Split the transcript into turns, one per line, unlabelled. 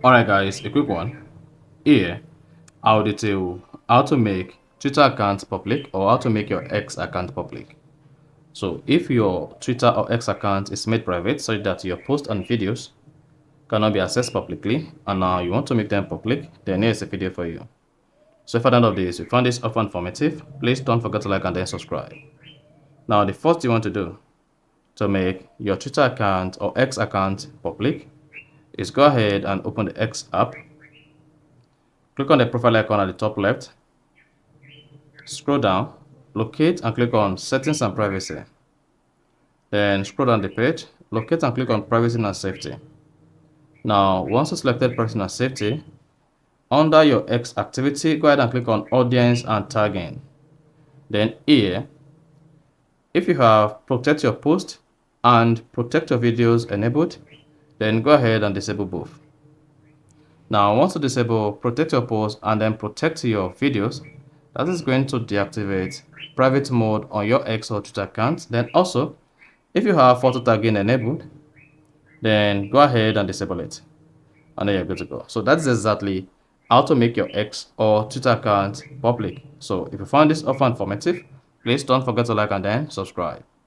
Alright guys, a quick one. Here, I'll detail how to make Twitter account public or how to make your X account public. So if your Twitter or X account is made private such that your posts and videos cannot be accessed publicly and now you want to make them public, then here's a video for you. So if at the end of this you found this offer informative, please don't forget to like and then subscribe. Now the first you want to do to make your Twitter account or X account public is go ahead and open the X app. Click on the profile icon at the top left. Scroll down, locate and click on Settings and Privacy. Then scroll down the page, locate and click on Privacy and Safety. Now, once you selected Privacy and Safety, under your X activity, go ahead and click on Audience and Tagging. Then here, if you have Protect Your Post and Protect Your Videos enabled, then go ahead and disable both. Now, once you disable Protect Your Post and then Protect Your Videos, that is going to deactivate private mode on your X or Twitter account. Then also, if you have photo tagging enabled, then go ahead and disable it. And then you're good to go. So that's exactly how to make your X or Twitter account public. So if you found this offer informative, please don't forget to like and then subscribe.